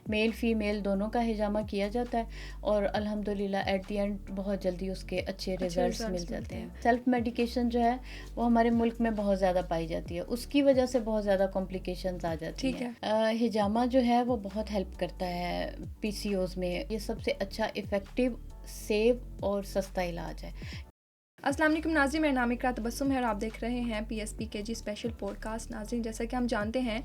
Male female दोनों का हिजामा किया जाता है और अल्हम्दुलिल्लाह एट द एंड बहुत जल्दी उसके अच्छे रिजल्ट्स मिल जाते हैं। सेल्फ मेडिकेशन जो है वो हमारे मुल्क में बहुत ज़्यादा पाई जाती है, उसकी वजह से बहुत ज़्यादा कॉम्प्लिकेशंस आ जाती हैं। हिजामा जो है वो बहुत हेल्प करता है पीसीओज में। ये सबसे अच्छा इफ़ेक्टिव, सेफ और सस्ता इलाज है। अस्सलाम वालेकुम नाज़रीन, मेरा नाम इकरा तबस्सुम है और आप देख रहे हैं PSPKG स्पेशल पॉडकास्ट। नाज़रीन, जैसा कि हम जानते हैं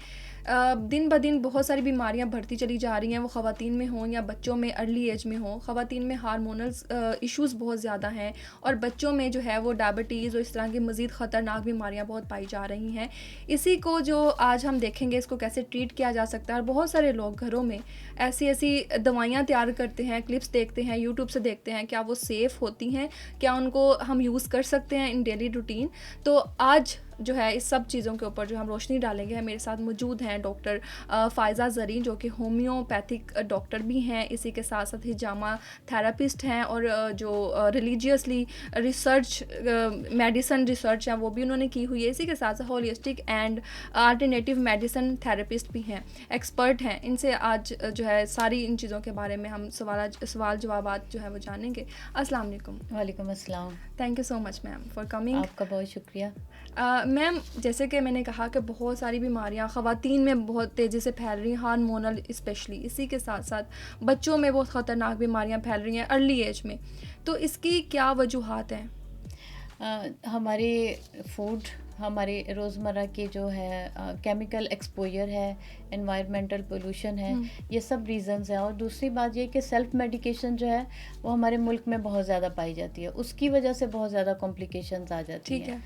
दिन ब दिन बहुत सारी बीमारियां बढ़ती चली जा रही हैं, वो ख़वातीन में हों या बच्चों में अर्ली एज में हों। ख़वातीन में हार्मोनल इश्यूज़ बहुत ज़्यादा हैं और बच्चों में जो है वो डायबिटीज़ और इस तरह की मज़ीद ख़तरनाक बीमारियां बहुत पाई जा रही हैं। इसी को जो आज हम देखेंगे, इसको कैसे ट्रीट किया जा सकता है। और बहुत सारे लोग घरों में ऐसी ऐसी दवाइयाँ तैयार करते हैं, क्लिप्स देखते हैं, यूट्यूब से देखते हैं, क्या वो सेफ़ होती हैं, क्या उनको हम यूज़ कर सकते हैं इन डेली रूटीन। तो आज जो है इस सब चीज़ों के ऊपर जो हम रोशनी डालेंगे। मेरे साथ मौजूद हैं डॉक्टर फ़ायज़ा ज़रीन, जो कि होम्योपैथिक डॉक्टर भी हैं, इसी के साथ साथ हिजामा थेरापिस्ट हैं और जो रिलीजियसली रिसर्च मेडिसन रिसर्च है वो भी उन्होंने की हुई है। इसी के साथ साथ holistic and alternative medicine therapist भी हैं, एक्सपर्ट हैं। इनसे आज जो है सारी इन चीज़ों के बारे में हम सवाल जवाबात जो है वो जानेंगे। अस्सलाम वालेकुम। वालेकुम अस्सलाम। Thank you so much ma'am for coming. आपका बहुत शुक्रिया। मैम, जैसे कि मैंने कहा कि बहुत सारी बीमारियां ख़वातीन में बहुत तेज़ी से फैल रही हैं, हार्मोनल स्पेशली। इसी के साथ साथ बच्चों में बहुत ख़तरनाक बीमारियां फैल रही हैं अर्ली एज में। तो इसकी क्या वजूहात हैं? हमारे फूड, हमारे रोज़मर्रा के जो है केमिकल एक्सपोजर है, एनवायरमेंटल पोल्यूशन है, ये सब रीज़न्स हैं। और दूसरी बात ये कि सेल्फ मेडिकेशन जो है वो हमारे मुल्क में बहुत ज़्यादा पाई जाती है, उसकी वजह से बहुत ज़्यादा कॉम्प्लिकेशंस आ जाती हैं।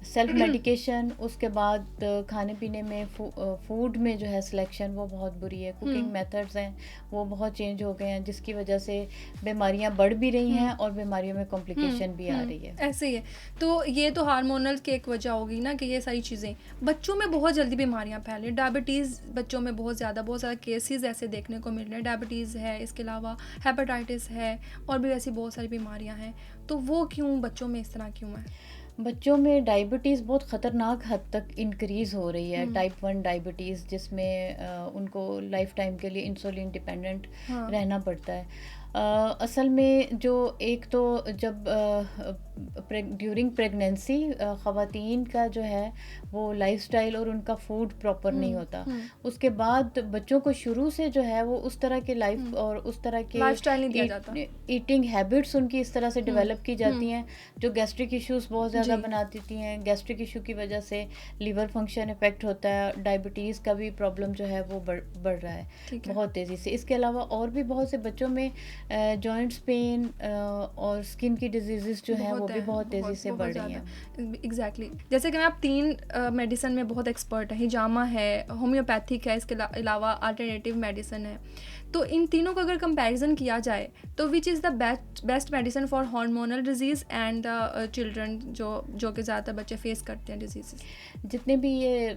सेल्फ मेडिकेशन, उसके बाद खाने पीने में फूड में जो है सिलेक्शन वो बहुत बुरी है। कुकिंग मेथड्स हैं वो बहुत चेंज हो गए हैं, जिसकी वजह से बीमारियां बढ़ भी रही हैं और बीमारियों में कॉम्प्लिकेशन भी आ रही है। ऐसे ही है। तो ये तो हार्मोनल की एक वजह होगी ना कि ये सारी चीज़ें बच्चों में बहुत जल्दी बीमारियां फैल रही हैं। डायबिटीज़ बच्चों में बहुत ज़्यादा केसेस ऐसे देखने को मिल रहे हैं। डायबिटीज़ है, इसके अलावा हेपेटाइटिस है और भी ऐसी बहुत सारी बीमारियां हैं। तो वो क्यों बच्चों में इस तरह क्यों है? बच्चों में डायबिटीज़ बहुत ख़तरनाक हद तक इंक्रीज़ हो रही है। टाइप 1 डायबिटीज़, जिसमें उनको लाइफ टाइम के लिए इंसुलिन डिपेंडेंट रहना पड़ता है। असल में जो एक तो जब ड्यूरिंग प्रेगनेंसी ख़वातीन का जो है वो लाइफस्टाइल और उनका फूड प्रॉपर नहीं होता, उसके बाद बच्चों को शुरू से जो है वो उस तरह के लाइफ और उस तरह के लाइफस्टाइल नहीं दिया जाता। ईटिंग हैबिट्स उनकी इस तरह से डेवलप की जाती हैं जो गैस्ट्रिक इश्यूज बहुत ज़्यादा बना देती हैं। गैस्ट्रिक इशू की वजह से लिवर फंक्शन इफेक्ट होता है, डायबिटीज़ का भी प्रॉब्लम जो है वो बढ़ रहा है बहुत तेज़ी से। इसके अलावा और भी बहुत से बच्चों में जॉइंट्स पेन और स्किन की डिजीज़ जो हैं वो भी बहुत तेज़ी से बढ़ रही हैं। एग्जैक्टली। जैसे कि मैं, आप 3 मेडिसिन में बहुत एक्सपर्ट हैं। हिजामा है, होम्योपैथिक है, इसके अलावा अल्टरनेटिव मेडिसिन है। तो इन तीनों का अगर कंपैरिजन किया जाए तो which is the best medicine for hormonal disease and children जो कि ज़्यादातर बच्चे फेस करते हैं डिजीज़? जितने भी ये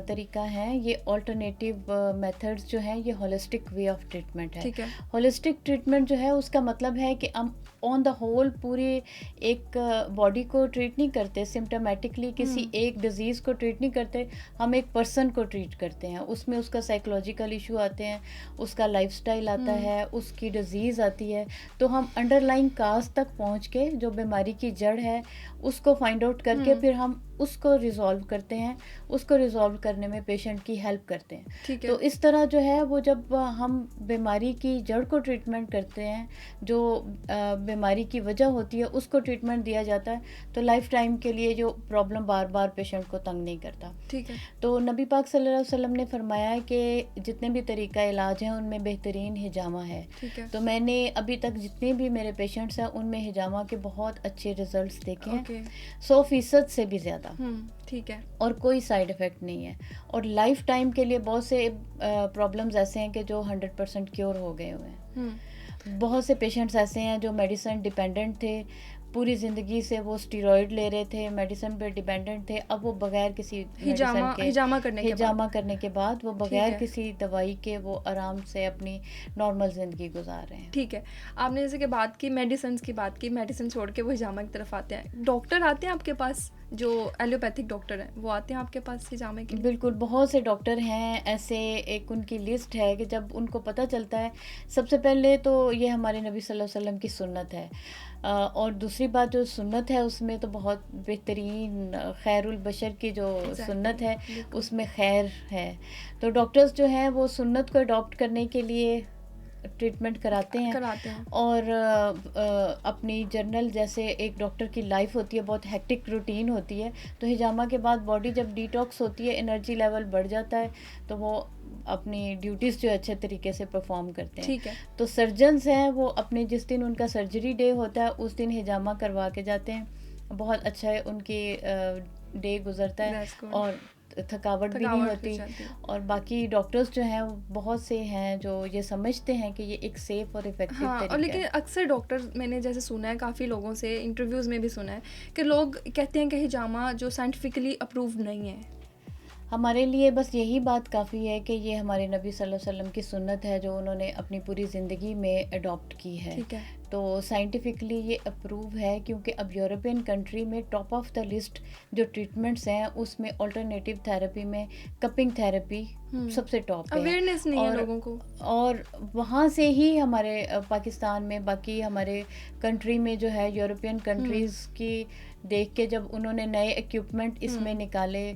तरीका हैं, ये ऑल्टरनेटिव मेथड्स जो हैं, ये होलिस्टिक वे ऑफ ट्रीटमेंट है। ठीक है। होलिस्टिक ट्रीटमेंट जो है उसका मतलब है कि हम ऑन द होल पूरे एक बॉडी को ट्रीट नहीं करते, सिम्टोमेटिकली किसी एक डिजीज़ को ट्रीट नहीं करते, हम एक पर्सन को ट्रीट करते हैं। उसमें उसका साइकोलॉजिकल इशू आते हैं, उसका लाइफस्टाइल आता है, उसकी डिजीज़ आती है। तो हम अंडरलाइंग काज तक पहुंच के जो बीमारी की जड़ है उसको फाइंड आउट करके फिर हम उसको रिजॉल्व करते हैं, उसको रिजॉल्व करने में पेशेंट की हेल्प करते हैं। तो इस तरह जो है वो जब हम बीमारी की जड़ को ट्रीटमेंट करते हैं, जो बीमारी की वजह होती है उसको ट्रीटमेंट दिया जाता है, तो लाइफ टाइम के लिए जो प्रॉब्लम बार बार पेशेंट को तंग नहीं करता। ठीक है। तो नबी पाक सल्लल्लाहु अलैहि वसल्लम ने फरमाया है कि जितने भी तरीका इलाज हैं उनमें बेहतरीन हिजामा है। तो मैंने अभी तक जितने भी मेरे पेशेंट्स हैं उनमें हिजामा के बहुत अच्छे रिजल्ट्स देखे हैं, 100% से भी ज़्यादा। ठीक है। और कोई साइड इफ़ेक्ट नहीं है, और लाइफ टाइम के लिए बहुत से प्रॉब्लम्स ऐसे हैं कि जो 100% क्योर हो गए हुए हैं। बहुत से पेशेंट्स ऐसे हैं जो मेडिसिन डिपेंडेंट थे, पूरी ज़िंदगी से वो स्टीरॉयड ले रहे थे, मेडिसिन पे डिपेंडेंट थे, अब वो बगैर किसी हिजामा मेडिसिन के हिजामा करने के बाद। हिजामा करने के बाद वो ठीक बगैर है। किसी दवाई के वो आराम से अपनी नॉर्मल ज़िंदगी गुजार रहे हैं। ठीक है, आपने जैसे कि बात की मेडिसिन्स की बात की, मेडिसिन छोड़ के वो हिजामा की तरफ आते हैं। डॉक्टर आते हैं आपके पास, जो एलोपैथिक डॉक्टर हैं वो आते हैं आपके पास हिजामे के लिए? बिल्कुल, बहुत से डॉक्टर हैं ऐसे, एक उनकी लिस्ट है कि जब उनको पता चलता है, सबसे पहले तो ये हमारे नबी सल्लल्लाहु अलैहि वसल्लम की सुन्नत है। और दूसरी बात जो सुन्नत है उसमें तो बहुत बेहतरीन खैरुल बशर की जो सुन्नत है बिल्कुल। उसमें खैर है। तो डॉक्टर्स जो हैं वो सुन्नत को अडॉप्ट करने के लिए ट्रीटमेंट कराते हैं। और अपनी जर्नल, जैसे एक डॉक्टर की लाइफ होती है, बहुत हेक्टिक रूटीन होती है, तो हिजामा के बाद बॉडी जब डिटॉक्स होती है, एनर्जी लेवल बढ़ जाता है, तो वो अपनी ड्यूटीज़ जो अच्छे तरीके से परफॉर्म करते हैं। ठीक है। तो सर्जन्स हैं वो अपने जिस दिन उनका सर्जरी डे होता है उस दिन हिजामा करवा के जाते हैं, बहुत अच्छा है उनकी डे गुजरता है और थकावट भी नहीं होती। और बाकी डॉक्टर्स जो हैं बहुत से हैं जो ये समझते हैं कि ये एक सेफ और इफेक्टिव तरीका और लेकिन है। अक्सर डॉक्टर, मैंने जैसे सुना है काफ़ी लोगों से, इंटरव्यूज़ में भी सुना है कि लोग कहते हैं कि हिजामा जो साइंटिफिकली अप्रूव्ड नहीं है। हमारे लिए बस यही बात काफ़ी है कि ये हमारे नबी सल्लल्लाहु अलैहि वसल्लम की सुन्नत है जो उन्होंने अपनी पूरी ज़िंदगी में अडॉप्ट की है। ठीक है। तो साइंटिफिकली ये अप्रूव है, क्योंकि अब यूरोपियन कंट्री में टॉप ऑफ द लिस्ट जो ट्रीटमेंट्स हैं उसमें अल्टरनेटिव थेरेपी में कपिंग थेरेपी सबसे टॉप पे है। अवेयरनेस नहीं है लोगों को। और वहाँ से ही हमारे पाकिस्तान में, बाकी हमारे कंट्री में जो है यूरोपियन कंट्रीज़ की देख के जब उन्होंने नए इक्विपमेंट इसमें निकाले,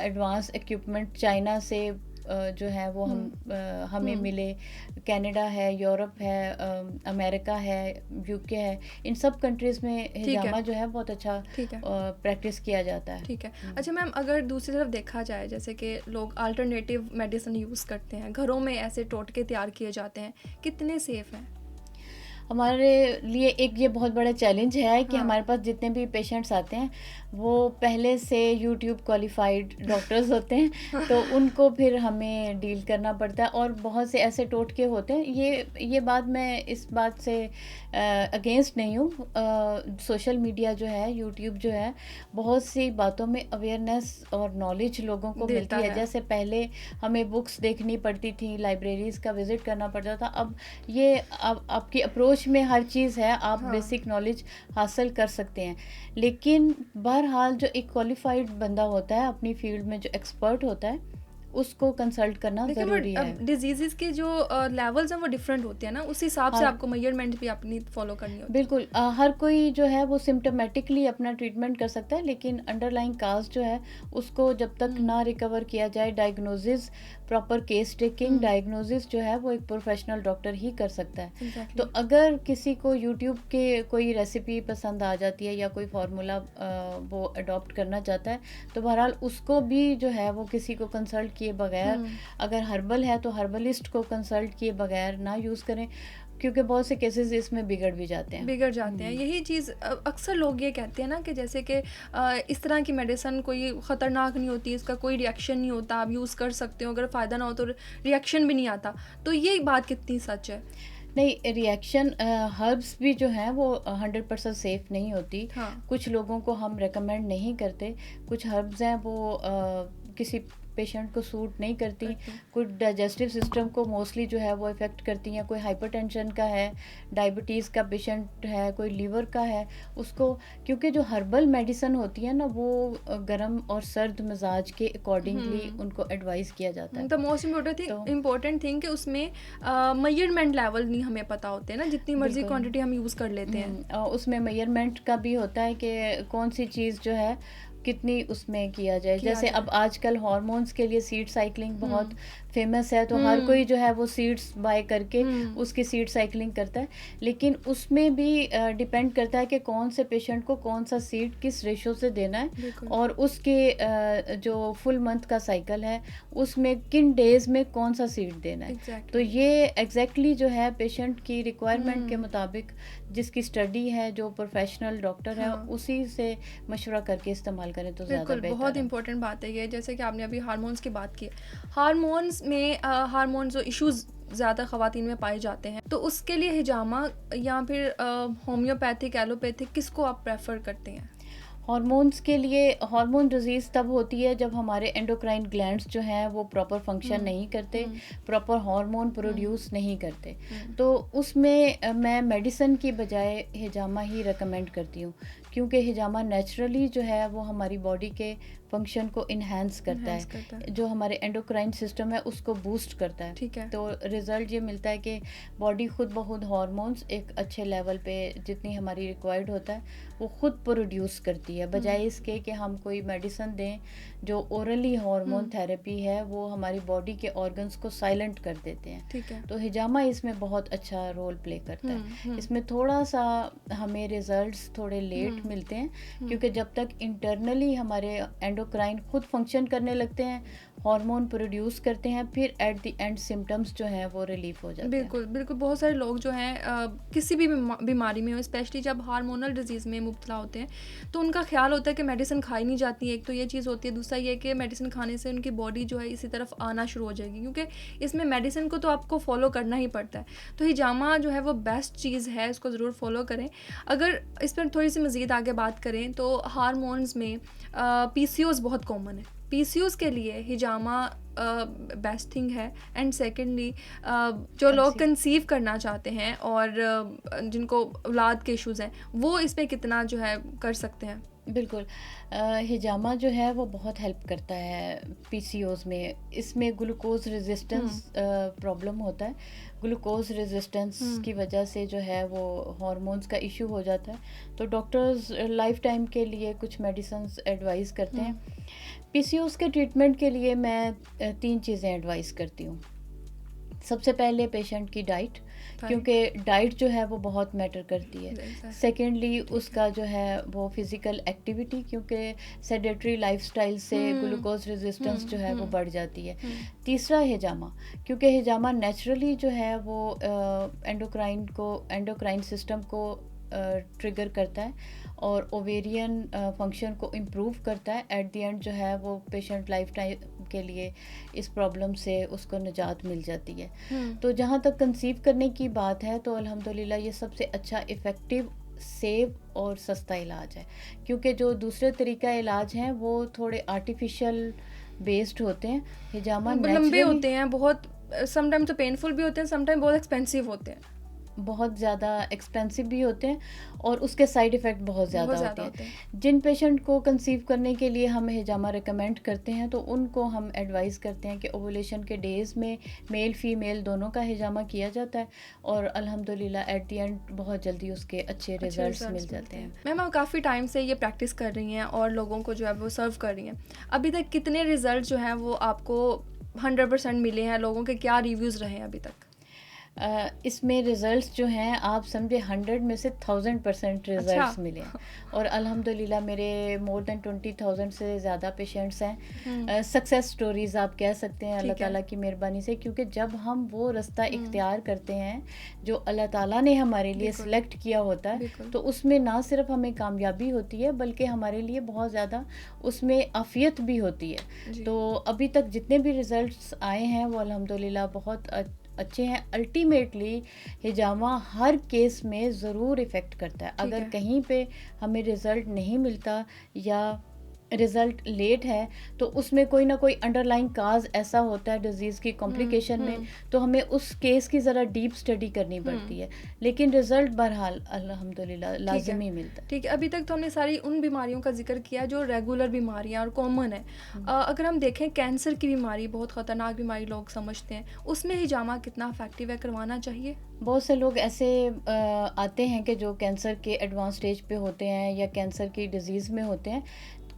एडवांस इक्विपमेंट चाइना से जो है वो हमें मिले, कनाडा है, यूरोप है, अमेरिका है, यूके है, इन सब कंट्रीज़ में हिजामा जो है बहुत अच्छा प्रैक्टिस किया जाता है। ठीक है। अच्छा मैम, अगर दूसरी तरफ देखा जाए, जैसे कि लोग अल्टरनेटिव मेडिसिन यूज़ करते हैं, घरों में ऐसे टोटके तैयार किए जाते हैं, कितने सेफ़ हैं? हमारे लिए एक ये बहुत बड़ा चैलेंज है कि हमारे पास जितने भी पेशेंट्स आते हैं वो पहले से यूट्यूब क्वालिफाइड डॉक्टर्स होते हैं, तो उनको फिर हमें डील करना पड़ता है। और बहुत से ऐसे टोटके होते हैं, ये बात मैं इस बात से अगेंस्ट नहीं हूँ। सोशल मीडिया जो है, यूट्यूब जो है, बहुत सी बातों में अवेयरनेस और नॉलेज लोगों को मिलती है। जैसे पहले हमें बुक्स देखनी पड़ती थी, लाइब्रेरीज़ का विज़िट करना पड़ता था, अब ये आपकी अप्रोच में हर चीज़ है, आप बेसिक नॉलेज हासिल कर सकते हैं। लेकिन बहरहाल जो एक क्वालिफाइड बंदा होता है अपनी फील्ड में, जो एक्सपर्ट होता है, उसको कंसल्ट करना ज़रूरी है। डिजीज़ के जो लेवल्स हैं वो डिफरेंट होते हैं ना, उस हिसाब से आपको मेजरमेंट भी अपनी फॉलो करनी होती है। बिल्कुल, हर कोई जो है वो सिम्टोमेटिकली अपना ट्रीटमेंट कर सकता है, लेकिन अंडरलाइंग काज जो है उसको जब तक ना रिकवर किया जाए, diagnosis, proper case taking, diagnosis जो है वो एक प्रोफेशनल डॉक्टर ही कर सकता है। तो अगर किसी को यूट्यूब के कोई रेसिपी पसंद आ जाती है या कोई फार्मूला वो अडॉप्ट करना चाहता है, तो बहरहाल उसको भी जो है वो किसी को कंसल्ट किए बगैर, अगर हर्बल है तो हर्बलिस्ट को कंसल्ट किए बगैर ना यूज़ करें, क्योंकि बहुत से केसेस इसमें बिगड़ जाते हैं। यही चीज़ अक्सर लोग ये कहते हैं ना कि जैसे कि इस तरह की मेडिसिन कोई ख़तरनाक नहीं होती, इसका कोई रिएक्शन नहीं होता, आप यूज़ कर सकते हो, अगर फ़ायदा ना हो तो रिएक्शन भी नहीं आता। तो ये बात कितनी सच है? नहीं, रिएक्शन हर्ब्स भी जो हैं वो 100% सेफ़ नहीं होती। कुछ लोगों को हम रेकमेंड नहीं करते, कुछ हर्ब्स हैं वो किसी पेशेंट को सूट नहीं करती, कुछ डाइजेस्टिव सिस्टम को मोस्टली जो है वो इफ़ेक्ट करती हैं। कोई हाइपरटेंशन का है, डायबिटीज़ का पेशेंट है, कोई लीवर का है, उसको, क्योंकि जो हर्बल मेडिसिन होती है ना वो गर्म और सर्द मिजाज के अकॉर्डिंगली उनको एडवाइस किया जाता है। द मोस्ट इम्पोर्टेंट थिंग कि उसमें मेजरमेंट लेवल नहीं हमें पता होते हैं ना, जितनी मर्जी क्वांटिटी हम यूज़ कर लेते हैं। उसमें मेजरमेंट का भी होता है कि कौन सी चीज़ जो है कितनी उसमें किया जाए। जैसे अब आजकल हार्मोन्स के लिए सीड साइकिलिंग बहुत फेमस है, तो हर कोई जो है वो सीड्स बाय करके उसकी सीड साइकिलिंग करता है, लेकिन उसमें भी डिपेंड करता है कि कौन से पेशेंट को कौन सा सीड किस रेशो से देना है, और उसके जो फुल मंथ का साइकिल है उसमें किन डेज में कौन सा सीड देना है। तो ये एग्जैक्टली जो है पेशेंट की रिक्वायरमेंट के मुताबिक, जिसकी स्टडी है, जो प्रोफेशनल डॉक्टर है, उसी से मशवरा करके इस्तेमाल करें तो ज़्यादा बेहतर है। बहुत इंपॉर्टेंट बात है ये। जैसे कि आपने अभी हार्मोन्स की बात की, हार्मोन्स में हार्मोन जो इश्यूज़ ज़्यादा ख़वातीन में पाए जाते हैं, तो उसके लिए हिजामा या फिर होम्योपैथिक, एलोपैथिक, किसको आप प्रेफर करते हैं? हॉर्मोन्स के लिए हार्मोन डिजीज़ तब होती है जब हमारे एंडोक्राइन ग्लैंड्स जो हैं वो प्रॉपर फंक्शन नहीं करते, प्रॉपर हार्मोन प्रोड्यूस नहीं करते। तो उसमें मैं मेडिसिन की बजाय हिजामा ही रिकमेंड करती हूँ, क्योंकि हिजामा नेचुरली जो है वो हमारी बॉडी के फंक्शन को इन्हेंस करता है, जो हमारे एंडोक्राइन सिस्टम है उसको बूस्ट करता है। ठीक है। तो रिज़ल्ट ये मिलता है कि बॉडी खुद ब खुद हार्मोन्स एक अच्छे लेवल पे जितनी हमारी रिक्वायर्ड होता है वो खुद प्रोड्यूस करती है, बजाय इसके कि हम कोई मेडिसिन दें जो ओरली हार्मोन थेरेपी है वो हमारी बॉडी के ऑर्गन्स को साइलेंट कर देते हैं। ठीक है। तो हिजामा इसमें बहुत अच्छा रोल प्ले करता है। इसमें थोड़ा सा हमें रिजल्ट्स थोड़े लेट मिलते हैं, क्योंकि जब तक इंटरनली हमारे एंडोक्राइन खुद फंक्शन करने लगते हैं, हार्मोन प्रोड्यूस करते हैं, फिर एट द एंड सिम्टम्स जो हैं वो रिलीफ हो जाते हैं। बिल्कुल बिल्कुल। बहुत सारे लोग जो हैं किसी भी बीमारी में हो, स्पेशली जब हार्मोनल डिजीज़ में मुब्तला होते हैं, तो उनका ख्याल होता है कि मेडिसिन खाई नहीं जाती है। एक तो ये चीज़ होती है, दूसरा ये कि मेडिसिन खाने से उनकी बॉडी जो है इसी तरफ आना शुरू हो जाएगी, क्योंकि इसमें मेडिसिन को तो आपको फॉलो करना ही पड़ता है। तो हिजामा जो है वो बेस्ट चीज़ है, इसको ज़रूर फॉलो करें। अगर इस पर थोड़ी सी मज़ीद आगे बात करें तो हार्मोन्स में PCOS बहुत कॉमन है। PCOS के लिए हिजामा बेस्ट थिंग है। एंड सेकेंडली जो लोग कंसीव करना चाहते हैं और जिनको औलाद के इश्यूज़ हैं, वो इस पे कितना जो है कर सकते हैं? बिल्कुल, हिजामा जो है वो बहुत हेल्प करता है PCOS में। इसमें ग्लूकोज रेजिस्टेंस प्रॉब्लम होता है। ग्लूकोज रेजिस्टेंस की वजह से जो है वो हार्मोन्स का इशू हो जाता है, तो डॉक्टर्स लाइफ टाइम के लिए कुछ मेडिसिन्स एडवाइस करते हैं। PCOS के ट्रीटमेंट के लिए मैं 3 चीज़ें एडवाइस करती हूँ। सबसे पहले पेशेंट की डाइट, क्योंकि डाइट जो है वो बहुत मैटर करती है। सेकेंडली उसका जो है वो फिज़िकल एक्टिविटी, क्योंकि सेडेटरी लाइफस्टाइल से ग्लूकोज रेजिस्टेंस जो है वो बढ़ जाती है। तीसरा हिजामा, क्योंकि हिजामा नेचुरली जो है वो एंडोक्राइन सिस्टम को ट्रिगर करता है और ओवेरियन फंक्शन को इम्प्रूव करता है। एट द एंड जो है वो पेशेंट लाइफ टाइम के लिए इस प्रॉब्लम से उसको निजात मिल जाती है। तो जहाँ तक कंसीव करने की बात है तो अल्हम्दुलिल्लाह ये सबसे अच्छा इफ़ेक्टिव, सेव और सस्ता इलाज है, क्योंकि जो दूसरे तरीका इलाज हैं वो थोड़े आर्टिफिशियल बेस्ड होते हैं। हिजामा लंबे होते हैं, बहुत समटाइम तो पेनफुल भी होते हैं, समटाइम बहुत एक्सपेंसिव होते हैं, बहुत ज़्यादा एक्सपेंसिव भी होते हैं और उसके साइड इफ़ेक्ट बहुत ज़्यादा होते हैं। जिन पेशेंट को कंसीव करने के लिए हम हिजामा रिकमेंड करते हैं तो उनको हम एडवाइस करते हैं कि ओवुलेशन के डेज़ में मेल फीमेल दोनों का हिजामा किया जाता है और अल्हम्दुलिल्लाह एट द एंड बहुत जल्दी उसके अच्छे रिजल्ट्स मिल जाते हैं। मैम, आप काफ़ी टाइम से ये प्रैक्टिस कर रही हैं और लोगों को जो है वो सर्व कर रही हैं, अभी तक कितने रिज़ल्ट जो हैं वो आपको 100% मिले हैं? लोगों के क्या रिव्यूज़ रहे हैं अभी तक? इसमें रिज़ल्ट्स जो हैं आप समझे 100 में से 1000% रिज़ल्ट्स मिले हैं और अल्हम्दुलिल्लाह मेरे मोर देन 20,000 से ज़्यादा पेशेंट्स हैं। सक्सेस स्टोरीज़ आप कह सकते हैं अल्लाह ताला की मेहरबानी से, क्योंकि जब हम वो रास्ता इख्तियार करते हैं जो अल्लाह ताला ने हमारे लिए सिलेक्ट किया होता है, तो उसमें ना सिर्फ हमें कामयाबी होती है बल्कि हमारे लिए बहुत ज़्यादा उसमें आफियत भी होती है। तो अभी तक जितने भी रिज़ल्ट्स आए हैं वो अल्हम्दुलिल्लाह बहुत अच्छे हैं। अल्टीमेटली हिजामा हर केस में ज़रूर इफ़ेक्ट करता है। अगर कहीं पे हमें रिज़ल्ट नहीं मिलता या रिज़ल्ट लेट है तो उसमें कोई ना कोई अंडरलाइंग काज ऐसा होता है डिजीज़ की कॉम्प्लिकेशन में, तो हमें उस केस की ज़रा डीप स्टडी करनी पड़ती है, लेकिन रिज़ल्ट बहरहाल अल्हम्दुलिल्लाह लाजमी मिलता है। ठीक है, अभी तक तो हमने सारी उन बीमारियों का जिक्र किया जो रेगुलर बीमारियां और कॉमन है। अगर हम देखें कैंसर की बीमारी, बहुत ख़तरनाक बीमारी लोग समझते हैं, उसमें हिजामा कितना इफेक्टिव है, करवाना चाहिए? बहुत से लोग ऐसे आते हैं कि जो कैंसर के एडवांस स्टेज पे होते हैं या कैंसर की डिजीज़ में होते हैं।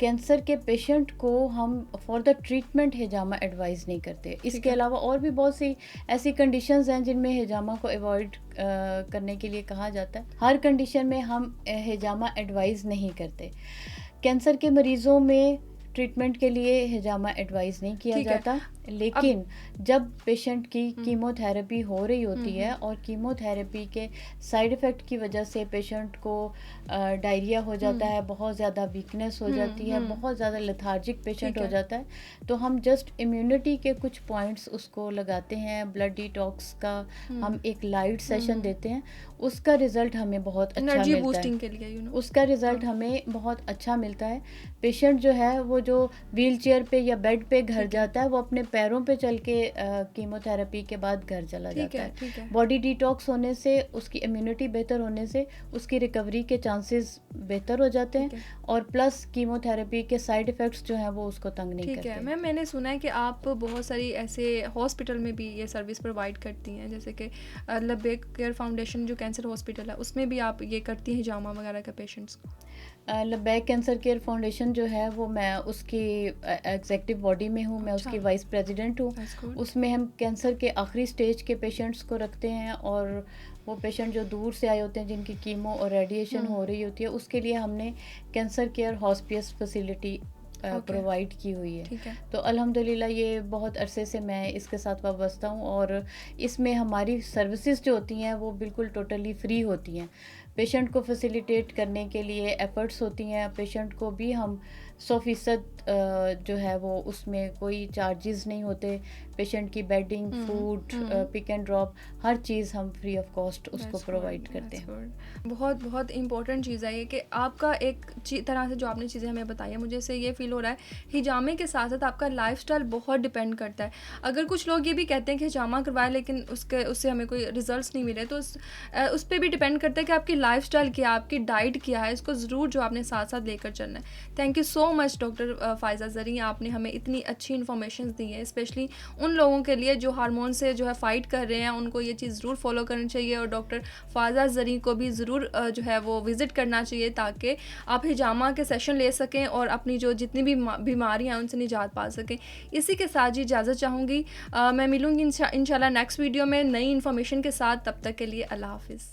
कैंसर के पेशेंट को हम for the treatment hijama advice नहीं करते। इसके अलावा और भी बहुत सी ऐसी कंडीशंस हैं जिनमें हिजामा को अवॉइड करने के लिए कहा जाता है। हर कंडीशन में हम हिजामा एडवाइस नहीं करते। कैंसर के मरीज़ों में ट्रीटमेंट के लिए हिजामा एडवाइस नहीं किया जाता। लेकिन जब पेशेंट की कीमोथेरेपी हो रही होती है हम्म, और कीमोथेरेपी के साइड इफ़ेक्ट की वजह से पेशेंट को डायरिया हो जाता है, बहुत ज़्यादा वीकनेस हो जाती है, हम्म, बहुत ज़्यादा लेथार्जिक पेशेंट ठीक हो है। जाता है, तो हम जस्ट इम्यूनिटी के कुछ पॉइंट्स उसको लगाते हैं, ब्लड डिटॉक्स का हम्म, हम एक लाइट सेशन हम्म, देते हैं। उसका रिज़ल्ट हमें बहुत अच्छा एनर्जी मिलता है। बूस्टिंग के लिए उसका हाँ, रिज़ल्ट हमें बहुत अच्छा मिलता है। पेशेंट जो है वो जो व्हील चेयर पे या बेड पे घर ठीक है, जाता है, वो अपने पैरों पे चल के कीमोथेरेपी के बाद घर चला ठीक जाता है, है। ठीक है, बॉडी डिटॉक्स होने से, उसकी इम्यूनिटी बेहतर होने से उसकी रिकवरी के चांसेस बेहतर हो जाते हैं, ठीक है, और प्लस कीमोथेरेपी के साइड इफ़ेक्ट्स जो हैं वो उसको तंग नहीं ठीक है। करते। मैंने सुना है कि आप बहुत सारी ऐसे हॉस्पिटल में भी ये सर्विस प्रोवाइड करती हैं, जैसे कि लबेक केयर फाउंडेशन जो कैंसर हॉस्पिटल है, उसमें भी आप ये करती हैं हिजामा वगैरह के पेशेंट्स को? लबैक कैंसर केयर फाउंडेशन जो है वो मैं उसकी एग्जेक्टिव बॉडी में हूँ, मैं अच्छा, उसकी वाइस प्रेसिडेंट हूँ। That's good. उसमें हम कैंसर के आखिरी स्टेज के पेशेंट्स को रखते हैं, और वो पेशेंट जो दूर से आए होते हैं जिनकी कीमो और रेडिएशन हुँ, हो रही होती है, उसके लिए हमने cancer care hospice facility okay, provide की हुई है। ठीक है, तो अल्हम्दुलिल्लाह ये बहुत अरसे से मैं इसके साथ वाबस्ता हूँ, और इसमें हमारी सर्विसेज जो होती हैं वो बिल्कुल टोटली फ्री होती हैं। पेशेंट को फैसिलिटेट करने के लिए एफ़र्ट्स होती हैं, पेशेंट को भी हम 100% जो है वो उसमें कोई चार्जेस नहीं होते। पेशेंट की बेडिंग, हुँ, फूड, हुँ। पिक एंड ड्रॉप, हर चीज़ हम फ्री ऑफ कॉस्ट उसको दैट्स गुड, प्रोवाइड करते दैट्स हैं। गुड। बहुत बहुत इम्पोर्टेंट चीज़ है ये कि आपका एक तरह से जो आपने चीज़ें हमें बताई है, मुझे इससे ये फ़ील हो रहा है हिजामे के साथ साथ आपका लाइफस्टाइल बहुत डिपेंड करता है। अगर कुछ लोग ये भी कहते हैं कि हिजामा करवाएं लेकिन उससे हमें कोई रिजल्ट्स नहीं मिले, तो उस पर भी डिपेंड करता है कि आपकी लाइफस्टाइल क्या है, आपकी डाइट क्या है, इसको ज़रूर जो आपने साथ साथ लेकर चलना है। Thank you so much doctor Faiza Zari, आपने हमें इतनी अच्छी इन्फॉर्मेशन दी है, स्पेशली उन लोगों के लिए जो हार्मोन से जो है फ़ाइट कर रहे हैं, उनको ये चीज़ ज़रूर फॉलो करनी चाहिए, और डॉक्टर फ़ायज़ा ज़री को भी ज़रूर जो है वो विज़िट करना चाहिए, ताकि आप हिजामा के सेशन ले सकें और अपनी जो जितनी भी बीमारियाँ हैं उनसे निजात पा सकें। इसी के साथ जी इजाज़त चाहूँगी। मैं मिलूँगी इंशाल्लाह नेक्स्ट वीडियो में नई इन्फॉर्मेशन के साथ। तब तक के लिए अल्लाह हाफ़िज़।